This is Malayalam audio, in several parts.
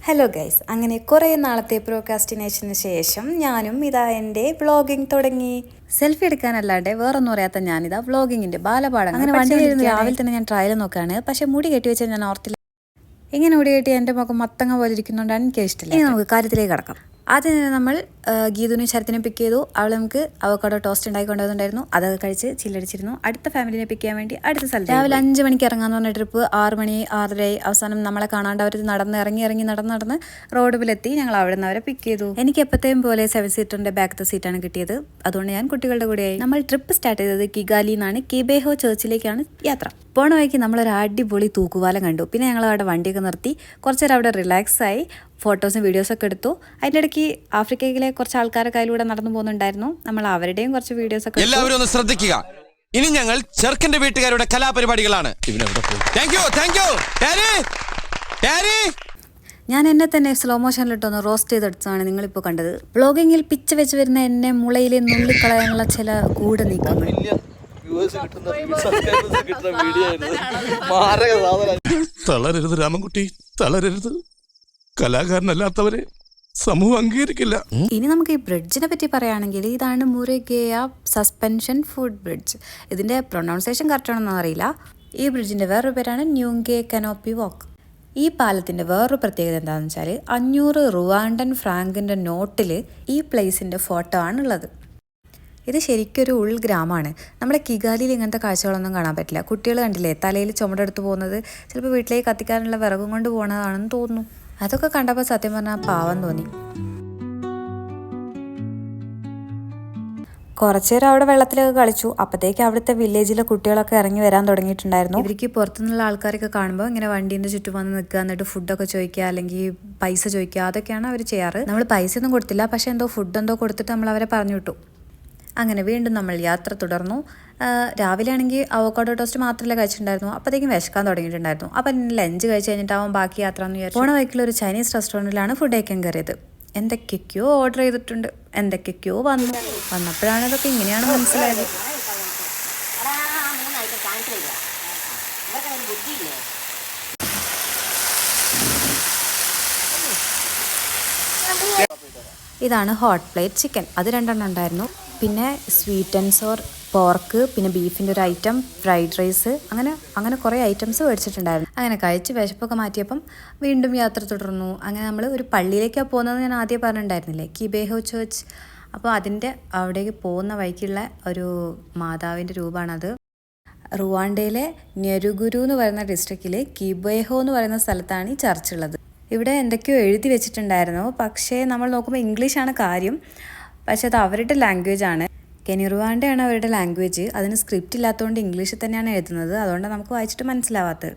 ഹലോ ഗൈസ്, അങ്ങനെ കുറേ നാളത്തെ പ്രോകാസ്റ്റിനേഷന് ശേഷം ഞാനും ഇതാ എൻ്റെ വ്ളോഗിങ് തുടങ്ങി. സെൽഫി എടുക്കാനല്ലാണ്ട് വേറൊന്നും അറിയാത്ത ഞാനിതാ വ്ളോഗിങ്ങിൻ്റെ ബാലപാഠം. അങ്ങനെ വണ്ടിയിലിരുന്ന് രാവിലെ തന്നെ ഞാൻ ട്രയൽ നോക്കുകയാണ്. പക്ഷേ മുടി കെട്ടി വെച്ചാൽ ഞാൻ ഓർത്തില്ല. ഇങ്ങനെ മുടി കെട്ടി എൻ്റെ മുഖം മത്തങ്ങ പോലെ ഇരിക്കുന്നതുകൊണ്ടാണ് എനിക്ക് ഇഷ്ടമില്ല. ഇനി നമുക്ക് കാര്യത്തിലേക്ക് കടക്കാം. ആദ്യം നമ്മൾ ഗീതുവിനും ശരത്തിനെ പിക്ക് ചെയ്തു. അവൾ നമുക്ക് അവക്കാടോ ടോസ്റ്റ് ഉണ്ടാക്കി കൊണ്ടുവന്നിട്ടുണ്ടായിരുന്നു. അതൊക്കെ കഴിച്ച് ചില്ലടിച്ചിരുന്നു. അടുത്ത ഫാമിലിനെ പിക്ക് ചെയ്യാൻ വേണ്ടി അടുത്ത സ്ഥലത്ത് രാവിലെ 5 മണിക്ക് ഇറങ്ങാന്ന് പറഞ്ഞ ട്രിപ്പ് 6 മണി 6:30 അവസാനം നമ്മളെ കാണാണ്ട് അവർ നടന്ന് റോഡിലെത്തി. ഞങ്ങൾ അവിടെ നിന്ന് അവരെ പിക്ക് ചെയ്തു. എനിക്ക് എപ്പോഴത്തെയും പോലെ 7 സീറ്ററിൻ്റെ ബാക്കത്തെ സീറ്റാണ് കിട്ടിയത്. അതുകൊണ്ട് ഞാൻ കുട്ടികളുടെ കൂടെയായി. നമ്മൾ ട്രിപ്പ് സ്റ്റാർട്ട് ചെയ്തത് കിഗാലിയിൽ നിന്നാണ്. കിബേഹോ ചേർച്ചിലേക്കാണ് യാത്ര. പോണ വഴിക്ക് നമ്മളൊരു അടിപൊളി തൂക്കുപാലം കണ്ടു. പിന്നെ ഞങ്ങൾ അവിടെ വണ്ടിയൊക്കെ നിർത്തി കുറച്ച് നേരം അവിടെ റിലാക്സ് ആയി ഫോട്ടോസും വീഡിയോസൊക്കെ എടുത്തു. അതിൻ്റെ ഇടയ്ക്ക് ആഫ്രിക്കയിലെ കുറച്ച് ആൾക്കാരൊക്കെ അതിലൂടെ നടന്നു പോകുന്നുണ്ടായിരുന്നു. നമ്മൾ അവരുടെയും കുറച്ച് വീഡിയോസൊക്കെ എല്ലാവരും ഒന്ന് ശ്രദ്ധിക്കുക. ഇനി ഞങ്ങൾ ചെറുക്കന്റെ വീട്ടുകാരുടെ കലാപരിപാടികളാണ്. ഞാൻ എന്നെ തന്നെ സ്ലോ മോഷനിലിട്ടൊന്ന് റോസ്റ്റ് ചെയ്തെടുത്തതാണ് നിങ്ങളിപ്പോൾ കണ്ടത്. വ്ളോഗിങ്ങിൽ പിച്ച് വെച്ച് വരുന്ന എന്നെ മുളയിലെ നുള്ളിക്കളയാനുള്ള ചില ഗൂഢ നീക്കങ്ങൾ. തളരരുത് രാമൻകുട്ടി, തളരരുത്. കലാകാരനല്ലാത്തവരെ സമൂഹം അംഗീകരിക്കില്ല. ഇനി നമുക്ക് ഈ ബ്രിഡ്ജിനെ പറ്റി പറയുകയാണെങ്കിൽ ഇതാണ് മുരുഗേയ സസ്പെൻഷൻ ഫുഡ് ബ്രിഡ്ജ്. ഇതിൻ്റെ പ്രൊനൗൺസിയേഷൻ കറക്റ്റ് ആണെന്നൊന്നും അറിയില്ല. ഈ ബ്രിഡ്ജിൻ്റെ വേറൊരു പേരാണ് ന്യൂങ്കെ കനോപ്പി വാക്ക്. ഈ പാലത്തിൻ്റെ വേറൊരു പ്രത്യേകത എന്താണെന്ന് വെച്ചാൽ 500 റുവാണ്ടൻ ഫ്രാങ്കിൻ്റെ നോട്ടിൽ ഈ പ്ലേസിൻ്റെ ഫോട്ടോ ആണുള്ളത്. ഇത് ശരിക്കൊരു ഉൾഗ്രാമമാണ്. നമ്മുടെ കിഗാലിയിൽ ഇങ്ങനത്തെ കാഴ്ചകളൊന്നും കാണാൻ പറ്റില്ല. കുട്ടികൾ കണ്ടില്ലേ തലയിൽ ചുമടെടുത്ത് പോകുന്നത്? ചിലപ്പോൾ വീട്ടിലേക്ക് കത്തിക്കാനുള്ള വിറകും കൊണ്ട് പോകുന്നതാണെന്ന് തോന്നുന്നു. അതൊക്കെ കണ്ടപ്പോൾ സത്യം പറഞ്ഞാൽ പാവം തോന്നി. കുറച്ചു നേരം അവിടെ വെള്ളത്തിലൊക്കെ കളിച്ചു. അപ്പോഴത്തേക്ക് അവിടുത്തെ വില്ലേജിലെ കുട്ടികളൊക്കെ ഇറങ്ങി വരാൻ തുടങ്ങിയിട്ടുണ്ടായിരുന്നു. ഇവർക്ക് പുറത്തുനിന്നുള്ള ആൾക്കാരൊക്കെ കാണുമ്പോൾ ഇങ്ങനെ വണ്ടീൻ്റെ ചുറ്റും വന്ന് നിൽക്കുക, എന്നിട്ട് ഫുഡൊക്കെ ചോദിക്കുക, അല്ലെങ്കിൽ പൈസ ചോദിക്കുക, അതൊക്കെയാണ് അവർ ചെയ്യാറ്. നമ്മൾ പൈസ ഒന്നും കൊടുത്തില്ല, പക്ഷേ ഫുഡ് എന്തോ കൊടുത്തിട്ട് നമ്മൾ അവരെ പറഞ്ഞു വിട്ടു. അങ്ങനെ വീണ്ടും നമ്മൾ യാത്ര തുടർന്നു. രാവിലെ ആണെങ്കിൽ അവക്കാഡോ ടോസ്റ്റ് മാത്രമല്ല കഴിച്ചിട്ടുണ്ടായിരുന്നു. അപ്പോഴത്തേക്കും വിശക്കാൻ തുടങ്ങിയിട്ടുണ്ടായിരുന്നു. അപ്പം ലഞ്ച് കഴിച്ച് കഴിഞ്ഞിട്ടാവും ബാക്കി യാത്ര എന്ന് വിചാരിച്ചു. പോണ വഴിക്കുള്ള ഒരു ചൈനീസ് റെസ്റ്റോറൻറ്റിലാണ് ഫുഡ് കഴിക്കാൻ കയറിയത്. എന്തൊക്കെയൊക്കെയോ ഓർഡർ ചെയ്തിട്ടുണ്ട്, എന്തൊക്കെയൊക്കെയോ വന്നപ്പോഴാണ് ഇതൊക്കെ ഇങ്ങനെയാണ് മനസ്സിലായത്. ഇതാണ് ഹോട്ട് പ്ലേറ്റ് ചിക്കൻ. അത് 2 ഉണ്ടായിരുന്നു. പിന്നെ സ്വീറ്റ് ആൻഡ് സോർ പോർക്ക്, പിന്നെ ബീഫിൻ്റെ ഒരു ഐറ്റം, ഫ്രൈഡ് റൈസ്, അങ്ങനെ കുറേ ഐറ്റംസ് മേടിച്ചിട്ടുണ്ടായിരുന്നു. അങ്ങനെ കഴിച്ച് വിശപ്പൊക്കെ മാറ്റിയപ്പം വീണ്ടും യാത്ര തുടർന്നു. അങ്ങനെ നമ്മൾ ഒരു പള്ളിയിലേക്കാണ് പോകുന്നത്. ഞാൻ ആദ്യം പറഞ്ഞിട്ടുണ്ടായിരുന്നില്ലേ, കിബേഹോ ചേർച്ച്. അപ്പോൾ അതിൻ്റെ അവിടേക്ക് പോകുന്ന വഴിക്കുള്ള ഒരു മാതാവിൻ്റെ രൂപമാണത്. റുവാണ്ടയിലെ നെരുഗുരു എന്ന് പറയുന്ന ഡിസ്ട്രിക്റ്റിൽ കിബേഹോ എന്ന് പറയുന്ന സ്ഥലത്താണ് ഈ ചർച്ച് ഉള്ളത്. ഇവിടെ എന്തൊക്കെയോ എഴുതി വെച്ചിട്ടുണ്ടായിരുന്നു, പക്ഷേ നമ്മൾ നോക്കുമ്പോൾ ഇംഗ്ലീഷാണ് കാര്യം. പക്ഷേ അത് അവരുടെ ലാംഗ്വേജാണ്. കെനിറുവാണ്ടയാണ് അവരുടെ ലാംഗ്വേജ്. അതിന് സ്ക്രിപ്റ്റ് ഇല്ലാത്തതുകൊണ്ട് ഇംഗ്ലീഷിൽ തന്നെയാണ് എഴുതുന്നത്. അതുകൊണ്ട് നമുക്ക് വായിച്ചിട്ട് മനസ്സിലാവാത്തത്.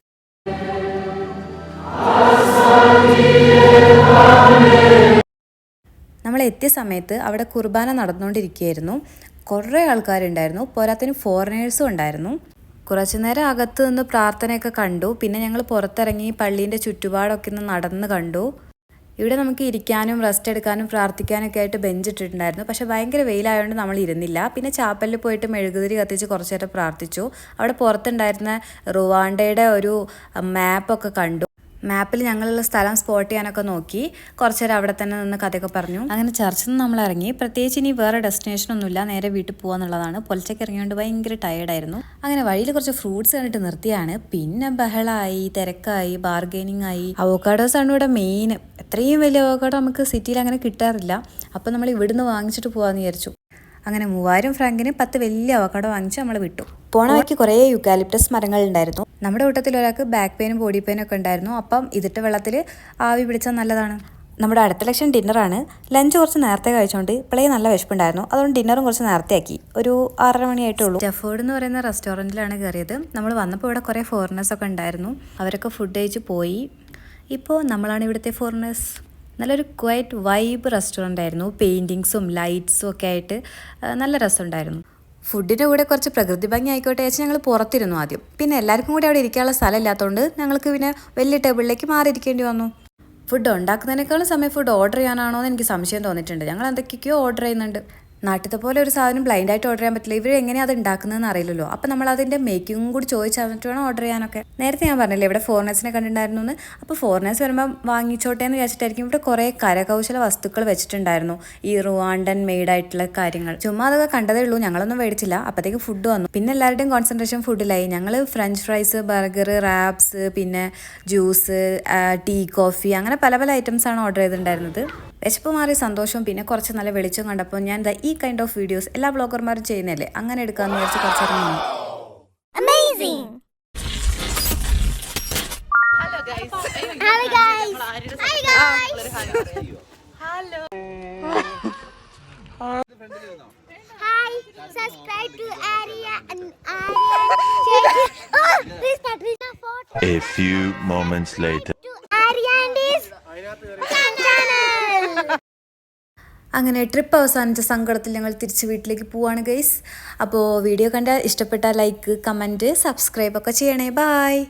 നമ്മൾ എത്തിയ സമയത്ത് അവിടെ കുർബാന നടന്നുകൊണ്ടിരിക്കുകയായിരുന്നു. കുറേ ആൾക്കാരുണ്ടായിരുന്നു. പോരാത്തിന് ഫോറിനേഴ്സും ഉണ്ടായിരുന്നു. കുറച്ചു നേരം അകത്ത് നിന്ന് പ്രാർത്ഥനയൊക്കെ കണ്ടു. പിന്നെ ഞങ്ങൾ പുറത്തിറങ്ങി പള്ളീൻ്റെ ചുറ്റുപാടൊക്കെ ഒന്ന് നടന്ന് കണ്ടു. ഇവിടെ നമുക്ക് ഇരിക്കാനും റെസ്റ്റ് എടുക്കാനും പ്രാർത്ഥിക്കാനൊക്കെ ആയിട്ട് ബെഞ്ച് ഇട്ടിട്ടുണ്ടായിരുന്നു. പക്ഷേ ഭയങ്കര വെയിലായതുകൊണ്ട് നമ്മൾ ഇരുന്നില്ല. പിന്നെ ചാപ്പലിൽ പോയിട്ട് മെഴുകുതിരി കത്തിച്ച് കുറച്ചു നേരം പ്രാർത്ഥിച്ചു. അവിടെ പുറത്തുണ്ടായിരുന്ന റുവാണ്ടയുടെ ഒരു മാപ്പൊക്കെ കണ്ടു. മാപ്പിൽ ഞങ്ങളുള്ള സ്ഥലം സ്പോട്ട് ചെയ്യാനൊക്കെ നോക്കി. കുറച്ചു നേരം അവിടെ തന്നെ നിന്ന് കഥയൊക്കെ പറഞ്ഞു. അങ്ങനെ ചർച്ചിൽ നിന്ന് നമ്മൾ ഇറങ്ങി. പ്രത്യേകിച്ച് ഇനി വേറെ ഡെസ്റ്റിനേഷനൊന്നുമില്ല, നേരെ വീട്ടിൽ പോകാന്നുള്ളതാണ്. പൊലച്ചൊക്കെ ഇറങ്ങിയോണ്ട് ഭയങ്കര ടയേർഡായിരുന്നു. അങ്ങനെ വഴിയിൽ കുറച്ച് ഫ്രൂട്ട്സ് കണ്ടിട്ട് നിർത്തിയാണ്. പിന്നെ ബഹളായി, തിരക്കായി, ബാർഗെയിനിങ് ആയി. അവോക്കാഡോസ് ആണ് ഇവിടെ മെയിൻ. എത്രയും വലിയ അവോക്കാഡോ നമുക്ക് സിറ്റിയിൽ അങ്ങനെ കിട്ടാറില്ല. അപ്പോൾ നമ്മൾ ഇവിടുന്ന് വാങ്ങിച്ചിട്ട് പോകാമെന്ന് വിചാരിച്ചു. അങ്ങനെ 3000 ഫ്രാങ്കിന് 10 വലിയ അവക്കാഡോ വാങ്ങിച്ച് നമ്മൾ വിട്ടു. പോണ വഴിക്ക് കുറേ യുക്കാലിപ്റ്റസ് മരങ്ങൾ ഉണ്ടായിരുന്നു. നമ്മുടെ കൂട്ടത്തിൽ ഒരാൾക്ക് ബാക്ക് പെയിനും ബോഡി പെയിനും ഒക്കെ ഉണ്ടായിരുന്നു. അപ്പം ഇതിട്ട വെള്ളത്തിൽ ആവി പിടിച്ചാൽ നല്ലതാണ്. നമ്മുടെ അടുത്ത ലക്ഷ്യം ഡിന്നറാണ്. ലഞ്ച് കുറച്ച് നേരത്തെ കഴിച്ചുകൊണ്ട് ഇപ്പോഴേ നല്ല വിശപ്പുണ്ടായിരുന്നു. അതുകൊണ്ട് ഡിന്നറും കുറച്ച് നേരത്തെ ആക്കി. ഒരു 6:30 മണിയായിട്ടുള്ളൂ. ജഫോർഡ് എന്ന് പറയുന്ന റെസ്റ്റോറൻറ്റിലാണ് കയറിയത്. നമ്മൾ വന്നപ്പോൾ ഇവിടെ കുറേ ഫോറിനേഴ്സൊക്കെ ഉണ്ടായിരുന്നു. അവരൊക്കെ ഫുഡ് കഴിച്ച് പോയി. ഇപ്പോൾ നമ്മളാണ് ഇവിടുത്തെ ഫോറിനേഴ്സ്. നല്ലൊരു ക്വൈറ്റ് വൈബ് റെസ്റ്റോറൻ്റ് ആയിരുന്നു. പെയിൻറ്റിങ്സും ലൈറ്റ്സും ഒക്കെ ആയിട്ട് നല്ല രസമുണ്ടായിരുന്നു. ഫുഡിൻ്റെ കൂടെ കുറച്ച് പ്രകൃതി ഭംഗി ആയിക്കോട്ടെ വെച്ച് ഞങ്ങൾ പുറത്തിരുന്നു ആദ്യം. പിന്നെ എല്ലാവർക്കും കൂടി അവിടെ ഇരിക്കാനുള്ള സ്ഥലം ഇല്ലാത്തതുകൊണ്ട് ഞങ്ങൾക്ക് പിന്നെ വലിയ ടേബിളിലേക്ക് മാറിയിരിക്കേണ്ടി വന്നു. ഫുഡ് ഉണ്ടാക്കുന്നതിനേക്കാളും സമയം ഫുഡ് ഓർഡർ ചെയ്യാനാണോ എന്ന് എനിക്ക് സംശയം തോന്നിയിട്ടുണ്ട്. ഞങ്ങൾ എന്തൊക്കെയോ ഓർഡർ ചെയ്യുന്നുണ്ട്. നാട്ടിലത്തെ പോലെ ഒരു സാധനം ബ്ലൈൻഡായിട്ട് ഓർഡർ ചെയ്യാൻ പറ്റില്ല. ഇവർ എങ്ങനെയാണ് അത് ഉണ്ടാക്കുന്നതെന്ന് അറിയില്ലല്ലോ. അപ്പോൾ നമ്മൾ അതിൻ്റെ മേക്കിങ്ങും കൂടി ചോദിച്ചറിഞ്ഞിട്ട് വേണം ഓർഡർ ചെയ്യാനൊക്കെ. നേരത്തെ ഞാൻ പറഞ്ഞില്ലേ ഇവിടെ ഫോറിനേഴ്സിനെ കണ്ടിട്ടുണ്ടായിരുന്നു എന്ന്. അപ്പോൾ ഫോറിനേഴ്സ് വരുമ്പോൾ വാങ്ങിച്ചോട്ടെ എന്ന് വിചാരിച്ചിട്ടായിരിക്കും ഇവിടെ കുറേ കരകൗശല വസ്തുക്കൾ വെച്ചിട്ടുണ്ടായിരുന്നു, ഈ റുവാണ്ടൻ മെയ്ഡായിട്ടുള്ള കാര്യങ്ങൾ. ചുമ്മാ അതൊക്കെ കണ്ടതേ ഉള്ളൂ, ഞങ്ങളൊന്നും മേടിച്ചില്ല. അപ്പോഴത്തേക്ക് ഫുഡ് വന്നു. പിന്നെ എല്ലാവരുടെയും കോൺസെൻട്രേഷൻ ഫുഡിലായി. ഞങ്ങൾ ഫ്രഞ്ച് ഫ്രൈസ്, ബർഗർ, റാപ്സ്, പിന്നെ ജ്യൂസ്, ടീ, കോഫി, അങ്ങനെ പല പല ഐറ്റംസാണ് ഓർഡർ ചെയ്തിട്ടുണ്ടായിരുന്നത്. വിശപ്പ് മാറി സന്തോഷവും പിന്നെ കുറച്ച് നല്ല വെളിച്ചം കണ്ടപ്പോൾ ഞാൻ ഈ കൈൻഡ് ഓഫ് വീഡിയോസ് എല്ലാ ബ്ലോഗർമാരും ചെയ്യുന്നല്ലേ, അങ്ങനെ എടുക്കാമെന്ന് വിചാരിച്ച് കുറച്ചേരം നിന്നു. Subscribe to Arya and Arya. Oh, please Patricia photo. A few moments later. To Arya and his channel. അങ്ങനെ ട്രിപ്പ് അവസാനിച്ച സങ്കടത്തിൽ ഞങ്ങൾ തിരിച്ച് വീട്ടിലേക്ക് പോവാണ് ഗൈസ്. അപ്പോൾ വീഡിയോ കണ്ടാൽ ഇഷ്ടപ്പെട്ടാൽ ലൈക്ക്, കമൻറ്റ്, സബ്സ്ക്രൈബ് ഒക്കെ ചെയ്യണേ. ബായ്.